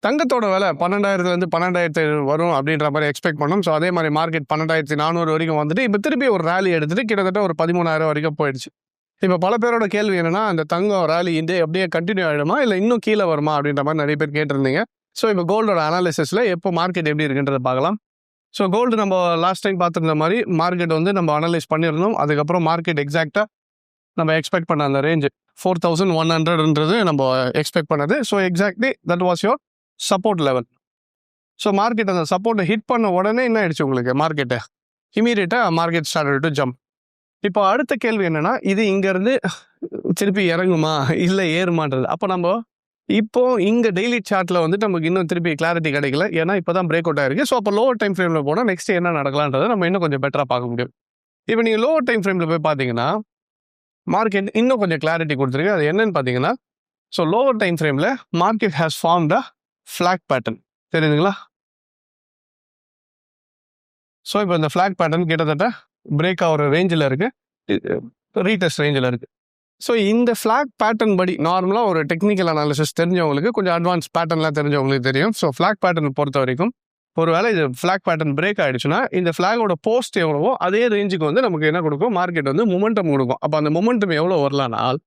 தங்கத்தோட விலை 12,000 12,500 வரும் அப்படின்ற மாதிரி எக்ஸ்பெக்ட் பண்ணோம். ஸோ அதே மாதிரி மார்க்கெட் 12,400 வரைக்கும் வந்துட்டு இப்போ திருப்பி ஒரு ரேலி எடுத்துட்டு கிட்டத்தட்ட ஒரு 13,000 வரைக்கும் போயிடுச்சு. இப்போ பல பேரோட கேள்வி என்னன்னா, அந்த தங்கம் ரேலி அப்படியே கண்டினியூ ஆகிடுமா இல்லை இன்னும் கீழே வருமா அப்படின்ற மாதிரி நிறைய பேர் கேட்டிருந்தீங்க. ஸோ இப்போ கோல்டோட அனாலிசிஸில் எப்போ மார்க்கெட் எப்படி இருக்குன்றதை பார்க்கலாம். ஸோ கோல்டு நம்ம லாஸ்ட் டைம் பார்த்துருந்த மாதிரி மார்க்கெட் நம்ம அனலைஸ் பண்ணியிருந்தோம். அதுக்கப்புறம் மார்க்கெட் எக்ஸாக்டாக நம்ம எக்ஸ்பெக்ட் பண்ண அந்த ரேஞ்சு 4,100ன்றது நம்ம எக்ஸ்பெக்ட் பண்ணது. So exactly that was your support level. So market அந்த சப்போர்ட்டை ஹிட் பண்ண உடனே என்ன ஆயிடுச்சு உங்களுக்கு மார்க்கெட்டை இமீடியட்டாக மார்க்கெட் ஸ்டார்டட் டு ஜம்ப். இப்போ அடுத்த கேள்வி என்னன்னா, இது இங்கேருந்து திருப்பி இறங்குமா இல்லை ஏறுமான்றது. அப்போ நம்ம இப்போ இங்கே டெய்லி சார்ட்டில் நமக்கு இன்னும் திருப்பி கிளாரிட்டி கிடைக்கல. ஏன்னா இப்போ தான் பிரேக் அவுட் ஆயிருக்கு. ஸோ அப்போ லோவர் டைம் ஃப்ரேமில் போனால் நெக்ஸ்ட் என்ன நடக்கலான்றதை நம்ம இன்னும் கொஞ்சம் பெட்டராக பார்க்க முடியும். இப்போ நீங்கள் லோவர் டைம் ஃப்ரேமில் போய் பார்த்தீங்கன்னா மார்க்கெட் இன்னும் கொஞ்சம் கிளாரிட்டி கொடுத்துருக்கு. அது என்னன்னு பார்த்தீங்கன்னா, ஸோ லோவர் டைம் ஃப்ரேமில் market has formed a flag pattern. தெரியுதுங்களா? ஸோ இப்போ இந்த ஃப்ளாக் பேட்டர்ன் கிட்டத்தட்ட பிரேக் ஆகிற ரேஞ்சில் இருக்குது, ரீடெஸ்ட் ரேஞ்சில் இருக்குது. ஸோ இந்த ஃப்ளாக் பேட்டர்ன் படி நார்மலாக ஒரு டெக்னிக்கல் அனாலிசிஸ் தெரிஞ்சவங்களுக்கு, கொஞ்சம் அட்வான்ஸ் பேட்டர்ன்லாம் தெரிஞ்சவங்களுக்கு தெரியும். ஸோ ஃப்ளாக் பேட்டர்ன் பொறுத்த வரைக்கும் ஒரு வேளை இது ஃப்ளாக் பேட்டர்ன் பிரேக் ஆகிடுச்சுன்னா இந்த ஃப்ளாகோட போஸ்ட் எவ்வளவோ அதே ரேஞ்சுக்கு நமக்கு என்ன கொடுக்கும், மார்க்கெட் மொமெண்டம் கொடுக்கும். அப்போ அந்த மொமெண்டம் எவ்வளோ வரலானால்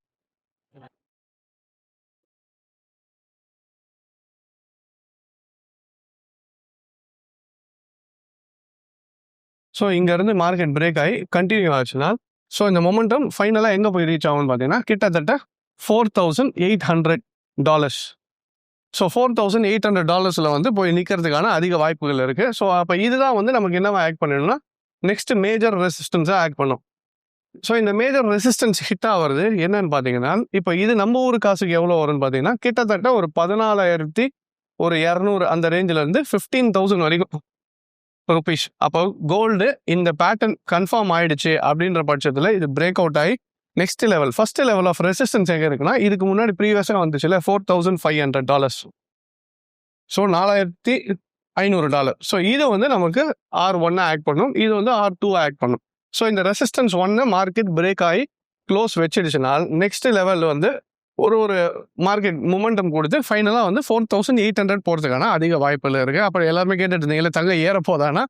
ஸோ இங்கேருந்து மார்க்கெட் பிரேக் ஆகி கண்டினியூ ஆச்சுன்னா ஸோ இந்த மொமெண்டம் ஃபைனலாக எங்கே போய் ரீச் ஆகும்னு பார்த்தீங்கன்னா கிட்டத்தட்ட $4,800. ஸோ $4,800 போய் நிற்கிறதுக்கான அதிக வாய்ப்புகள் இருக்குது. ஸோ அப்போ இதுதான் நமக்கு என்னவா ஆக்ட் பண்ணணும்னா நெக்ஸ்ட் மேஜர் ரெசிஸ்டன்ஸாக ஆக்ட் பண்ணும். ஸோ இந்த மேஜர் ரெசிஸ்டன்ஸ் ஹிட் ஆகிறது என்னன்னு பார்த்தீங்கன்னா, இப்போ இது நம்ம ஊர் காசுக்கு எவ்வளோ வரும்னு பார்த்தீங்கன்னா கிட்டத்தட்ட ஒரு 14,200 அந்த ரேஞ்சிலேருந்து 15,000 வரைக்கும் ருபீஸ். அப்போ கோல்டு இந்த பேட்டர்ன் கன்ஃபார்ம் ஆயிடுச்சு அப்படின்ற பட்சத்தில் இது பிரேக் அவுட் ஆகி next level, first level of resistance எங்கே இருக்குன்னா இதுக்கு முன்னாடி ப்ரீவியஸாக வந்துச்சுல $4,500. ஸோ $4,500. ஸோ இது நமக்கு R1 ஆக்ட் பண்ணும், இது R2 ஆக்ட் பண்ணும். ஸோ இந்த ரெசிஸ்டன்ஸ் 1 மார்க்கெட் பிரேக் ஆகி க்ளோஸ் வச்சிடுச்சுனால் நெக்ஸ்ட் லெவல் ஒரு மார்க்கெட் மொமெண்டம் கொடுத்து ஃபைனலாக 4,800 போகிறதுக்கான அதிக வாய்ப்புகள் இருக்குது. அப்புறம் எல்லாருமே கேட்டுட்டு இருந்தீங்களே தங்க ஏறப்போதானா,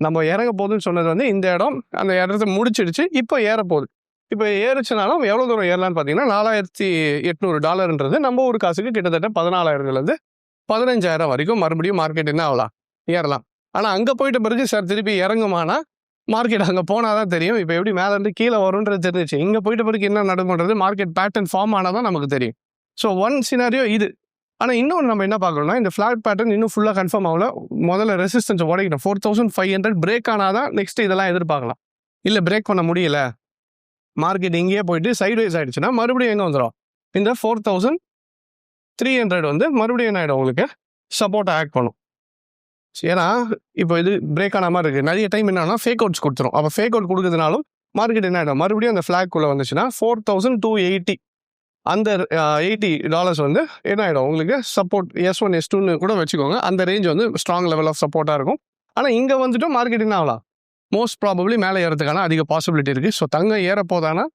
நம்ம இறங்க போகுதுன்னு சொன்னது இந்த இடம் அந்த இடத்த முடிச்சிடுச்சு. இப்போ ஏறப்போகுது. இப்போ ஏறுச்சுனாலும் எவ்வளோ தூரம் ஏறலான்னு பார்த்தீங்கன்னா $4,800 நம்ம ஒரு காசுக்கு கிட்டத்தட்ட 14,000 15,000 வரைக்கும் மறுபடியும் மார்க்கெட் என்ன ஆகலாம், ஏறலாம். ஆனால் அங்கே போயிட்ட பிறகு சார் திருப்பி இறங்குமானா மார்க்கெட் அங்கே போனால் தான் தெரியும். இப்போ எப்படி மேலேருந்து கீழே வரும்ன்றது தெரிஞ்சிச்சு. இங்கே போயிட்ட பிறகு என்ன நடக்கும்ன்றது மார்க்கெட் பேட்டர்ன் ஃபார்ம் ஆனால் தான் நமக்கு தெரியும். ஸோ ஒன் சினாரியோ இது. ஆனால் இன்னொன்று நம்ம என்ன பார்க்கணும்னா இந்த ஃப்ளாட் பேட்டர்ன் இன்னும் ஃபுல்லாக கன்ஃபார்ம் ஆகல. முதல்ல ரெசிஸ்டன்ஸை உடைக்கணும். 4,500 பிரேக் ஆனால் தான் நெக்ஸ்ட் இதெல்லாம் எதிர்பார்க்கலாம். இல்லை பிரேக் பண்ண முடியல, மார்க்கெட் இங்கேயே போயிட்டு சைட்வேஸ் ஆகிடுச்சுன்னா மறுபடியும் எங்கே வந்துடும், இந்த 4,300 மறுபடியும் என்ன ஆகிடும், உங்களுக்கு சப்போர்ட்டாக ஆக்ட் பண்ணும். ஏன்னா இப்போ இது பிரேக் ஆன மாதிரி இருக்குது. நிறைய டைம் என்னன்னா ஃபேக் அவுட்ஸ் கொடுத்துரும். அப்போ ஃபேக் அவுட் கொடுக்குறதுனாலும் மார்க்கெட் என்ன ஆகிடும், மறுபடியும் அந்த ஃப்ளாக்குள்ளே வந்துச்சுன்னா 4,280 அந்த $80 என்ன ஆகிடும் உங்களுக்கு சப்போர்ட் S1 S2ன்னு கூட வச்சுக்கோங்க. அந்த ரேஞ்ச் ஸ்ட்ராங் லெவல் ஆஃப் சப்போர்ட்டாக இருக்கும். ஆனால் இங்கே மார்க்கெட் என்ன ஆகலாம், மோஸ்ட் ப்ராபப்ளி மேலே ஏறதுக்கான அதிக பாசிபிலிட்டி இருக்குது. ஸோ தங்கம் ஏறப்போதானா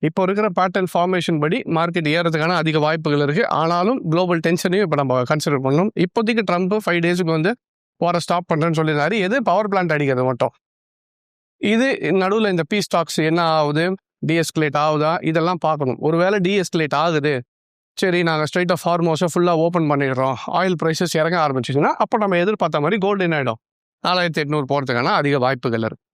இப்போ இருக்கிற பேட்டர்ன் ஃபார்மேஷன் படி மார்க்கெட் ஏறதுக்கான அதிக வாய்ப்புகள் இருக்குது. ஆனாலும் குளோபல் டென்ஷனையும் இப்போ நம்ம கன்சிடர் பண்ணணும். இப்போதைக்கு ட்ரம்ப் 5 டேஸுக்கு வார ஸ்டாப் பண்ணுறேன்னு சொல்லியிருந்தாரு. எது பவர் பிளான்ட் அடிக்கிறது மட்டும். இது நடுவில் இந்த பீஸ் டாக்ஸ் என்ன ஆகுது, டீஎஸ்கலேட் ஆகுதா, இதெல்லாம் பார்க்கணும். ஒருவேளை டீஎஸ்கலேட் ஆகுது, சரி நாங்கள் ஸ்ட்ரைட் ஆஃப் ஹார்மோஸை ஃபுல்லாக ஓப்பன் பண்ணிடுறோம், ஆயில் ப்ரைஸஸ் இறங்க ஆரம்பிச்சிச்சுன்னா அப்போ நம்ம எதிர்பார்த்த மாதிரி கோல்டு என்ன ஆகிடும், 4,800 போகிறதுக்கான அதிக வாய்ப்புகள் இருக்குது.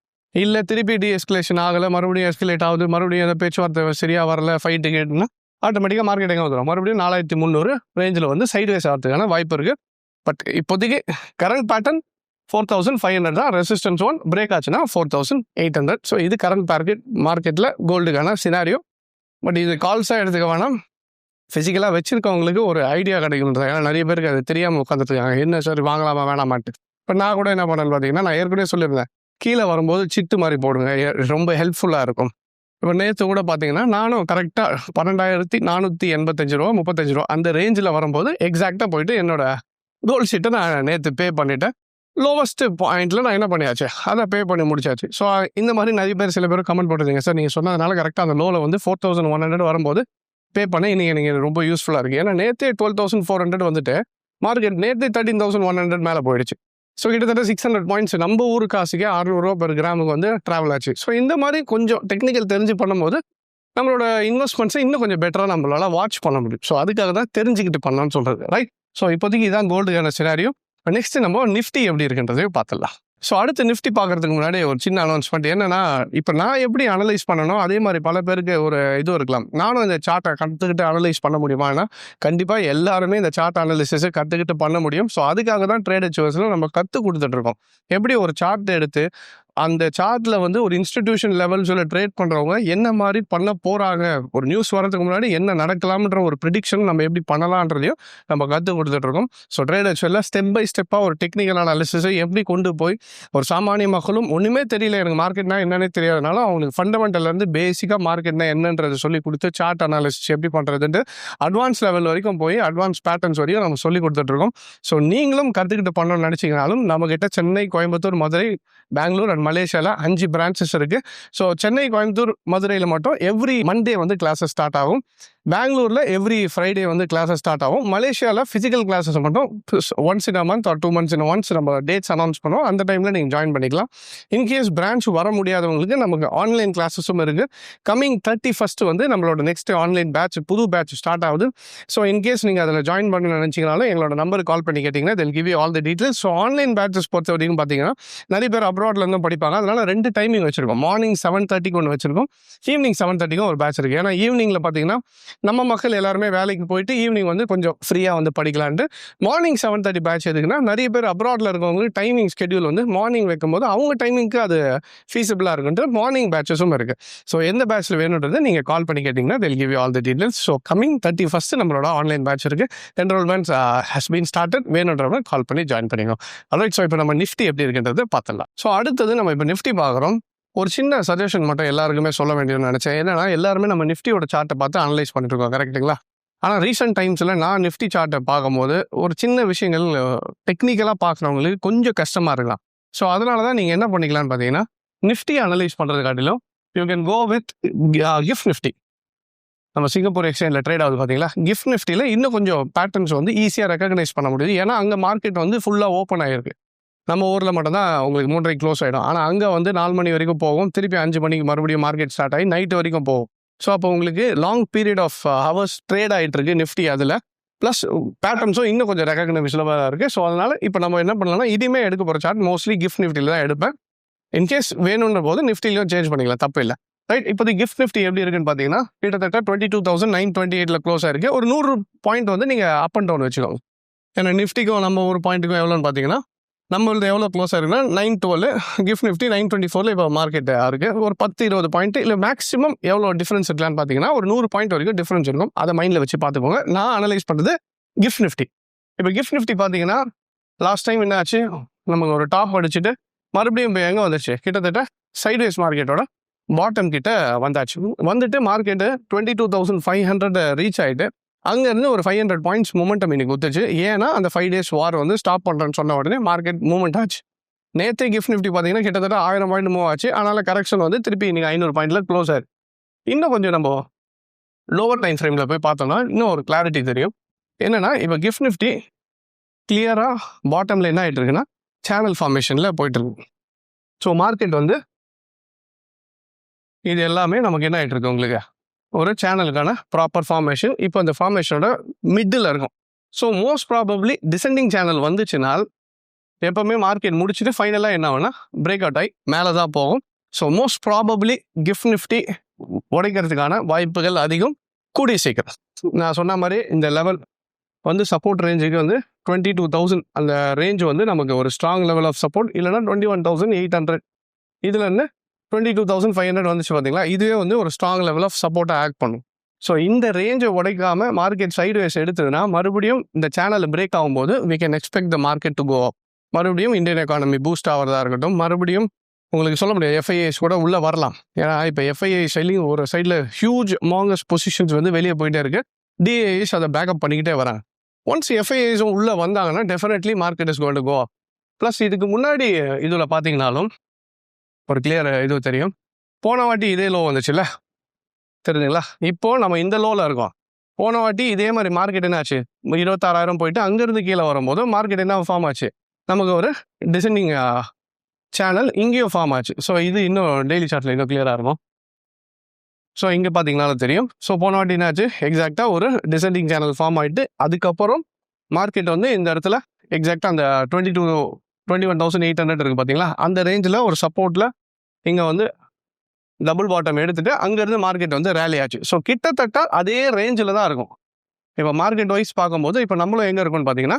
இல்லை திருப்பி டீஎஸ்கலேஷன் ஆகலை, மறுபடியும் எஸ்கலேட் ஆகுது, மறுபடியும் அந்த பேச்சுவார்த்தை சரியாக வரல, ஃபைட்டு கேட்டுன்னா ஆட்டோமேட்டிக்காக மார்க்கெட் எங்கே வந்துடும், மறுபடியும் 4,300 ரேஞ்சில் சைட்வேஸ் ஆகிறதுக்கான வாய்ப்பு இருக்குது. பட் இப்போதைக்கு கரண்ட் பேட்டர்ன் 4,500 தான். ரெசிஸ்டன்ஸ் 1 பிரேக் ஆச்சுன்னா 4,800. ஸோ இது கரண்ட் மார்க்கெட்டில் கோல்டுக்கான சினாரியோ. பட் இது கால்ஸாக எடுத்துக்க வேணாம், ஃபிசிக்கலாக வச்சுருக்கவங்களுக்கு ஒரு ஐடியா கிடைக்குன்றது. ஏன்னா நிறைய பேருக்கு அது தெரியாமல் உட்காந்துருக்காங்க, என்ன சார் வாங்கலாமா வேணாமான்ட்டு. இப்போ நான் கூட என்ன பண்ணேன்னு பார்த்தீங்கன்னா, நான் ஏற்கனவே சொல்லியிருந்தேன் கீழே வரும்போது சிட்டு மாதிரி போடுங்க, ரொம்ப ஹெல்ப்ஃபுல்லாக இருக்கும். இப்போ நேற்று கூட பார்த்தீங்கன்னா நானும் கரெக்டாக $12,485 $35 அந்த ரேஞ்சில் வரும்போது எக்ஸாக்டாக போயிட்டு என்னோட கோல்ட் ஷீட்டை நான் நேற்று பே பண்ணிவிட்டேன். லோவஸ்ட் பாயிண்ட்டில் நான் என்ன பண்ணியாச்சு, அதை பே பண்ணி முடிச்சாச்சு. ஸோ இந்த மாதிரி நிறைய பேர் சில பேர் கமெண்ட் போட்டுருந்தீங்க, சார் நீங்கள் சொன்னதுனால கரெக்டாக அந்த லோவில் 4,100 வரும்போது பே பண்ண நீங்கள் ரொம்ப யூஸ்ஃபுல்லாக இருக்குது. ஏன்னா நேற்றே 12,400 வந்துட்டு மார்க்கெட் நேற்று 13,100 மேலே போயிடுச்சு. ஸோ கிட்டத்தட்ட 600 பாயிண்ட்ஸ் நம்ம ஊர் காசுக்கே ₹600 பெர் கிராமுக்கு வந்து ட்ராவல் ஆச்சு. ஸோ இந்த மாதிரி கொஞ்சம் டெக்னிக்கல் தெரிஞ்சு பண்ணும்போது நம்மளோட இன்வெஸ்ட்மெண்ட்ஸை இன்னும் கொஞ்சம் பெட்டராக நம்மளால வாட்ச் பண்ண முடியும். ஸோ அதுக்காக தான் தெரிஞ்சுக்கிட்டு பண்ணலாம்னு சொல்கிறது, ரைட்? ஸோ இப்போதைக்கு இதான் கோல்டுக்கான சினாரியோ. நெக்ஸ்ட் நம்ம நிஃப்டி எப்படி இருக்குன்றதையும் பார்த்துடலாம். ஸோ அடுத்து நிஃப்டி பார்க்கறதுக்கு முன்னாடி ஒரு சின்ன அனௌன்ஸ்மெண்ட் என்னன்னா, இப்போ நான் எப்படி அனலைஸ் பண்ணணும் அதே மாதிரி பல பேருக்கு ஒரு இது இருக்கலாம். நானும் இந்த சார்ட்டை கற்றுக்கிட்டு அனலைஸ் பண்ண முடியுமானா, கண்டிப்பாக எல்லாருமே இந்த சார்ட் அனலிசிஸை கற்றுக்கிட்டு பண்ண முடியும். ஸோ அதுக்காக தான் ட்ரேட் ஹெச்ஓஎஸ்ல நம்ம கற்றுக் கொடுத்துட்ருக்கோம். எப்படி ஒரு சார்ட் எடுத்து அந்த சார்ட்டில் வந்து ஒரு இன்ஸ்டிடியூஷன் லெவல்ஸில் ட்ரேட் பண்ணுறவங்க என்ன மாதிரி பண்ண போகிறாங்க, ஒரு நியூஸ் வரதுக்கு முன்னாடி என்ன நடக்கலாம்ன்ற ஒரு ப்ரிடிக்ஷன் நம்ம எப்படி பண்ணலான்றதையும் நம்ம கற்றுக் கொடுத்துட்ருக்கோம். ஸோ ட்ரேட் ஹெச்ஓஎஸ்ல ஸ்டெப் பை ஸ்டெப்பாக ஒரு டெக்னிக்கல் அனாலிசிஸை எப்படி கொண்டு போய் ஒரு சாமானிய மக்களும் ஒன்றுமே தெரியல, எனக்கு மார்க்கெட்னா என்னன்னே தெரியாதனால அவங்களுக்கு ஃபண்டமெண்டல்லேருந்து பேசிக்காக மார்க்கெட்னா என்னன்றது சொல்லி கொடுத்து சார்ட் அனாலிசிஸ் எப்படி பண்ணுறதுன்ட்டு அட்வான்ஸ் லெவல் வரைக்கும் போய் அட்வான்ஸ் பேட்டர்ன்ஸ் வரைக்கும் நம்ம சொல்லி கொடுத்துட்ருக்கோம். ஸோ நீங்களும் கற்றுக்கிட்டு பண்ணணும்னு நினச்சிங்கனாலும் நம்மக்கிட்ட சென்னை, கோயம்புத்தூர், மதுரை, பெங்களூர் அண்ட் மலேசியாவில் 5 பிரான்ச்சஸ் இருக்குது. ஸோ சென்னை, கோயம்புத்தூர், மதுரையில் மட்டும் எவ்ரி மண்டே வந்து கிளாஸஸ் ஸ்டார்ட் ஆகும். பெங்களூரில் எவ்ரி ஃப்ரைடே வந்து கிளாஸஸ் ஸ்டார்ட் ஆகும். மலேசியாவில் ஃபிசிக்கல் கிளாஸஸ் மட்டும் once in a month or 2 months in once நம்ம டேட்ஸ் அனௌன்ஸ் பண்ணுவோம். அந்த டைமில் நீங்கள் ஜாயின் பண்ணிக்கலாம். இன்கேஸ் பிரான்ச் வர முடியாதவங்களுக்கு நமக்கு ஆன்லைன் கிளாஸஸும் இருக்குது. கம்மிங் 31st வந்து நம்மளோட நெக்ஸ்ட் ஆன்லைன் பேட்ச், புது பேட்ச் ஸ்டார்ட் ஆகுது. ஸோ இன்கேஸ் நீங்கள் அதில் ஜாயின் பண்ண நினச்சிங்கனாலும் எங்களோட நம்பருக்கு கால் பண்ணி கேட்டிங்கன்னா they'll give you all the details. So online patches பொறுத்த வரைக்கும் பார்த்தீங்கன்னா நிறைய பேர் அப்ராட்லேருந்து படிப்பாங்க. அதனால் 2 டைமிங் வச்சுருக்கோம். மார்னிங் 7:30 ஒன்று வச்சுருக்கோம், ஈவினிங் 7:30 ஒரு பேட்ச் இருக்குது. ஏன்னா ஈவினிங்கில் பார்த்தீங்கன்னா நம்ம மக்கள் எல்லாருமே வேலைக்கு போயிட்டு ஈவினிங் வந்து கொஞ்சம் ஃப்ரீயாக வந்து படிக்கலான்ட்டு மார்னிங் 7:30 பேட்ச் எதுக்குன்னா, நிறைய பேர் அப்ராடில் இருக்கவங்களுக்கு டைமிங் ஸ்கெடியூல் வந்து மார்னிங் வைக்கும்போது அவங்க டைமிங்க்கு அது ஃபீஸிபிளாக இருக்குன்ட்டு மார்னிங் பேட்சஸும் இருக்குது. ஸோ எந்த பேட்ச்சில் வேணுன்றது நீங்கள் கால் பண்ணி கேட்டிங்கன்னா they'll give you all the details. So coming 31st நம்மளோட ஆன்லைன் பேட்ச் இருக்குது. Enrolments has been started. வேணுன்றவங்க கால் பண்ணி ஜாயின் பண்ணிக்கணும். அதான். ஸோ இப்போ நம்ம நிஃப்டி எப்படி இருக்குன்றது பார்த்துடலாம். ஸோ அடுத்தது நம்ம இப்போ நிஃப்டி பார்க்குறோம். ஒரு சின்ன சஜஷன் மட்டும் எல்லாருக்குமே சொல்ல வேண்டியதுன்னு நினச்சேன். என்னன்னா, எல்லாருமே நம்ம நிஃப்டியோட சார்ட்டை பார்த்து அனலைஸ் பண்ணிட்டு இருக்கோம், கரெக்டுங்களா? ஆனால் ரீசெண்ட் டைம்ஸில் நான் நிஃப்டி சார்ட்டை பார்க்கும்போது ஒரு சின்ன விஷயங்கள் டெக்னிக்கலாக பார்க்குறவங்களுக்கு கொஞ்சம் கஷ்டமாக இருக்கலாம். ஸோ அதனால தான் நீங்கள் என்ன பண்ணிக்கலாம்னு பார்த்தீங்கன்னா, நிஃப்டி அனலைஸ் பண்ணுறது காட்டிலும் you can go with GIFT Nifty. நம்ம சிங்கப்பூர் எக்ஸ்சேஞ்சில் ட்ரேட் ஆகுது பார்த்தீங்களா, கிஃப்ட் நிஃப்டியில் இன்னும் கொஞ்சம் பேட்டர்ன்ஸ் வந்து ஈஸியாக ரெக்கக்னைஸ் பண்ண முடியுது. ஏன்னா அங்கே மார்க்கெட் வந்து ஃபுல்லாக ஓப்பன் ஆகிருக்கு. நம்ம ஊரில் மட்டும்தான் உங்களுக்கு 3:30 க்ளோஸ் ஆகிடும். ஆனால் அங்கே வந்து 4 மணி வரைக்கும் போகும், திருப்பி 5 மணிக்கு மறுபடியும் மார்க்கெட் ஸ்டார்ட் ஆகி நைட்டு வரைக்கும் போகும். ஸோ அப்போ உங்களுக்கு long period of hours trade ஆகிட்டு இருக்கு நிஃப்டி. அதில் ப்ளஸ் பேட்டர்ன்ஸும் இன்னும் கொஞ்சம் ரெக்கக்னைசபிளாக இருக்குது. ஸோ அதனால் இப்போ நம்ம என்ன பண்ணலாம்னா, இதுவுமே எடுக்க போகிற சார்ட் மோஸ்ட்லி கிஃப்ட் நிஃப்டியில் தான் எடுப்பேன். இன்கேஸ் வேணுன்ற போது நிஃப்டிலையும் சேஞ்ச் பண்ணிக்கலாம், தப்பு இல்லை, ரைட்? இப்போது கிஃப்ட் நிஃப்டி எப்படி இருக்குன்னு பார்த்தீங்கன்னா, கிட்டத்தட்ட 22,928 க்ளோஸ் ஆயிருக்கு. ஒரு 100 பாயிண்ட் வந்து நீங்கள் அப் அண்ட் டவுன் வச்சுக்கோங்க. ஏன்னா நிஃப்டிக்கும் நம்ம ஒரு பாயிண்ட்டுக்கும் எவ்வளோன்னு பார்த்தீங்கன்னா, நம்மளது எவ்வளோ க்ளோஸ் ஆயிருக்குன்னா 912, கிஃப்ட் நிஃப்டி 924 இப்போ மார்க்கெட் இருக்குது. ஒரு 10-20 பாயிண்ட் இல்லை மேக்ஸிமம் எவ்வளோ டிஃப்ரென்ஸ் இருக்கலான்னு பார்த்தீங்கன்னா, ஒரு 100 பாயிண்ட் வரைக்கும் டிஃப்ரென்ஸ் இருக்கும். அதை மைண்டில் வச்சு பார்த்துக்கோங்க. நான் அனலைஸ் பண்ணுறது கிஃப்ட் நிஃப்டி. இப்போ கிஃப்ட் நிஃப்டி பார்த்தீங்கன்னா, லாஸ்ட் டைம் என்ன ஆச்சு, நமக்கு ஒரு டாப் அடிச்சுட்டு மறுபடியும் இப்போ எங்கே வந்துச்சு, கிட்டத்தட்ட சைட்வேஸ் மார்க்கெட்டோட பாட்டம் கிட்ட வந்தாச்சு. வந்துட்டு மார்க்கெட்டு 22,500 ரீச் ஆகிட்டு அங்கேருந்து ஒரு 500 பாயிண்ட்ஸ் மூமெண்டம் இன்னைக்கு குத்துச்சு. ஏன்னா அந்த 5 days வார் வந்து ஸ்டாப் பண்ணுறேன்னு சொன்ன உடனே மார்க்கெட் மூவ்மெண்ட் ஆச்சு. நேற்றே கிஃப்ட் நிஃப்டி பார்த்தீங்கன்னா கிட்டத்தட்ட 1000 பாயிண்ட் மூவ் ஆச்சு. அதனால் கரெக்ஷன் வந்து திருப்பி இன்னைக்கு 500 பாயிண்டில் க்ளோஸ் ஆயிருக்கு. இன்னும் கொஞ்சம் நம்ம லோவர் டைம் ஃப்ரேமில் போய் பார்த்தோம்னா இன்னும் ஒரு கிளாரிட்டி தெரியும். என்னன்னா, இப்போ கிஃப்ட் நிஃப்டி கிளியராக பாட்டமில் என்ன ஆகிட்டு இருக்குன்னா, சேனல் ஃபார்மேஷனில் போயிட்டு இருக்கு. ஸோ மார்க்கெட் வந்து இது எல்லாமே நமக்கு என்ன ஆகிட்டு இருக்கு, உங்களுக்கு ஒரு சேனலுக்கான ப்ராப்பர் ஃபார்மேஷன். இப்போ அந்த ஃபார்மேஷனோட மிடில் இருக்கும். So most probably descending channel வந்துச்சுனால் எப்போவுமே மார்க்கெட் முடிச்சுட்டு ஃபைனலாக என்ன ஆகும்னா பிரேக் அவுட் ஆகி மேலே தான் போகும். So most probably GIFT Nifty உடைக்கிறதுக்கான வாய்ப்புகள் அதிகம். கூடிய சீக்கிரம் நான் சொன்ன மாதிரி இந்த லெவல் வந்து சப்போர்ட் ரேஞ்சுக்கு வந்து 22,000 அந்த ரேஞ்ச் வந்து நமக்கு ஒரு ஸ்ட்ராங் லெவல் ஆஃப் சப்போர்ட். இல்லைனா 21,800 இதில் இருந்து 22,500 வந்துச்சு பார்த்தீங்களா, இதுவே வந்து ஒரு ஸ்ட்ராங் லெவல் ஆஃப் சப்போர்ட்டை ஆக்ட் பண்ணும். ஸோ இந்த ரேஞ்சை உடைக்காமல் மார்க்கெட் சைட்வேஸ் எடுத்ததுன்னா மறுபடியும் இந்த சேனல் பிரேக் ஆகும்போது we can expect the market to go up. மறுபடியும் இந்தியன் எக்கானமி பூஸ்ட் ஆகிறதா இருக்கட்டும், மறுபடியும் உங்களுக்கு சொல்ல முடியாது எஃப்ஐஐஸ் கூட உள்ளே வரலாம். ஏன்னா இப்போ எஃப்ஐஐ சைட்லையும் ஒரு சைடில் ஹியூஜ் மாங்கஸ் பொசிஷன்ஸ் வந்து வெளியே போயிட்டே இருக்குது. டிஐஎஸ் அதை பேக்கப் பண்ணிக்கிட்டே வராங்க. ஒன்ஸ் எஃப்ஐஐஸும் உள்ளே வந்தாங்கன்னா definitely market is going to go up. Plus இதுக்கு முன்னாடி இதில் பார்த்தீங்கன்னாலும் ஒரு கிளியர் இது தெரியும். போன வாட்டி இதே லோ வந்துச்சுல்ல, தெரியுதுங்களா? இப்போது நம்ம இந்த லோவில் இருக்கோம். போன வாட்டி இதே மாதிரி மார்க்கெட் என்ன ஆச்சு 26,000 போயிட்டு அங்கேருந்து கீழே வரும்போது மார்க்கெட் என்ன ஃபார்ம் ஆச்சு, நமக்கு ஒரு டிசெண்டிங் சேனல் இங்கேயும் ஃபார்ம் ஆச்சு. ஸோ இது இன்னும் டெய்லி சார்ட்டில் இன்னும் கிளியராக இருக்கும். ஸோ இங்கே பார்த்தீங்கனாலும் தெரியும். ஸோ போன வாட்டி என்னாச்சு, எக்ஸாக்டாக ஒரு டிசெண்டிங் சேனல் ஃபார்ம் ஆகிட்டு அதுக்கப்புறம் மார்க்கெட் வந்து இந்த இடத்துல எக்ஸாக்டாக அந்த 21,800 இருக்குது பார்த்தீங்களா, அந்த ரேஞ்சில் ஒரு சப்போர்ட்டில் இங்கே வந்து டபுள் பாட்டம் எடுத்துகிட்டு அங்கேருந்து மார்க்கெட் வந்து ரேலி ஆச்சு. ஸோ கிட்டத்தட்ட அதே ரேஞ்சில் தான் இருக்கும். இப்போ மார்க்கெட் வைஸ் பார்க்கும்போது இப்போ நம்மளும் எங்கே இருக்கும்னு பார்த்தீங்கன்னா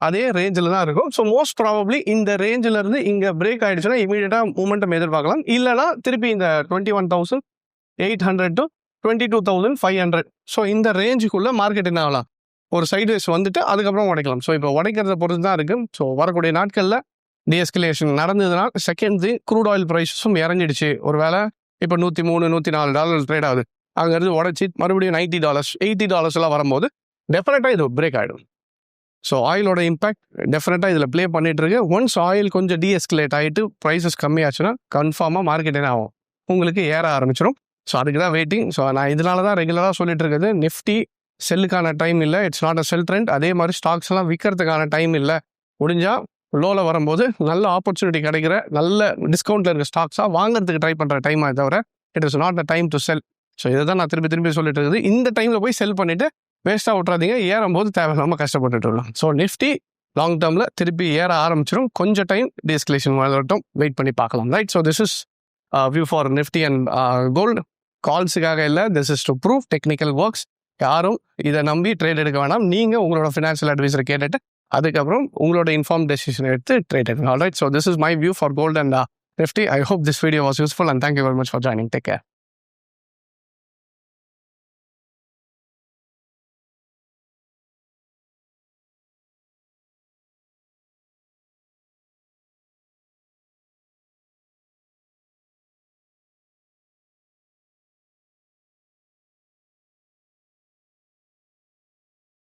அதே ரேஞ்சில் தான் இருக்கும். ஸோ மோஸ்ட் ப்ராபப்ளி இந்த ரேஞ்சிலேருந்து இங்கே பிரேக் ஆகிடுச்சுன்னா இமீடியட்டாக மூமெண்டம் எதிர்பார்க்கலாம். இல்லைனா திருப்பி இந்த 21,800 to 22,500 ஸோ இந்த ரேஞ்சுக்குள்ளே மார்க்கெட் என்ன ஆகலாம், ஒரு சைட்வேஸ் வந்துட்டு அதுக்கப்புறம் உடைக்கலாம். ஸோ இப்போ உடைக்கிறத பொறுத்து தான் இருக்குது. ஸோ வரக்கூடிய நாட்களில் டிஎஸ்கலேஷன் நடந்ததுனால் செகண்ட் க்ரூட் ஆயில் ப்ரைஸஸும் இறங்கிடுச்சு. ஒரு வேளை இப்போ $103, $104 ட்ரேட் ஆகுது, அங்கேருந்து உடச்சி மறுபடியும் $90, $80 வரும்போது டெஃபினட்டாக இது பிரேக் ஆகிடும். ஸோ ஆயிலோட இம்பேக்ட் டெஃபினட்டாக இதில் ப்ளே பண்ணிட்டு இருக்கு. ஒன்ஸ் ஆயில் கொஞ்சம் டீஎஸ்கலேட் ஆகிட்டு ப்ரைஸஸ் கம்மியாச்சுன்னா கன்ஃபார்மாக மார்க்கெட் என்ன ஆகும், உங்களுக்கு ஏற ஆரம்பிச்சிடும். ஸோ அதுக்கு தான் வெயிட்டிங். ஸோ நான் இதனால தான் ரெகுலராக சொல்லிட்டு இருக்குது, நிஃப்டி செல்லுக்கான டைம் இல்லை, it's not a sell trend. அதே மாதிரி ஸ்டாக்ஸ்லாம் விற்கிறதுக்கான டைம் இல்லை. முடிஞ்சால் லோவில் வரும்போது நல்ல ஆப்பர்ச்சுனிட்டி கிடைக்கிற நல்ல டிஸ்கவுண்ட்டில் இருக்க ஸ்டாக்ஸாக வாங்குறதுக்கு ட்ரை பண்ணுற டைமாக தவிர it is not a time to sell. So இதை தான் நான் திருப்பி சொல்லிட்டு இருக்குது. இந்த டைமில் போய் செல் பண்ணிவிட்டு வேஸ்ட்டாக விட்றாதீங்க, ஏறும்போது தேவையில்லாமல் கஷ்டப்பட்டுட்டு இருக்கலாம். ஸோ நிஃப்டி லாங் டேர்மில் திருப்பி ஏற ஆரம்பிச்சிடும். கொஞ்சம் டைம் டிஸ்கலேஷன் வரட்டும், வெயிட் பண்ணி பார்க்கலாம். Right. So this is view for Nifty and gold. கால்ஸுக்காக இல்லை, this is to prove technical works. யாரும் இதை நம்பி ட்ரேட் எடுக்க வேணாம். நீங்கள் உங்களோட ஃபினான்ஷியல் அட்வைஸரை கேட்டுட்டு அதுக்கப்புறம் உங்களோட இன்ஃபார்ம் டெசிஷன் எடுத்து ட்ரேட் எடுக்கணும். Alright. So this is my view for gold and Nifty. I hope this video was useful and thank you very much for joining. Take care.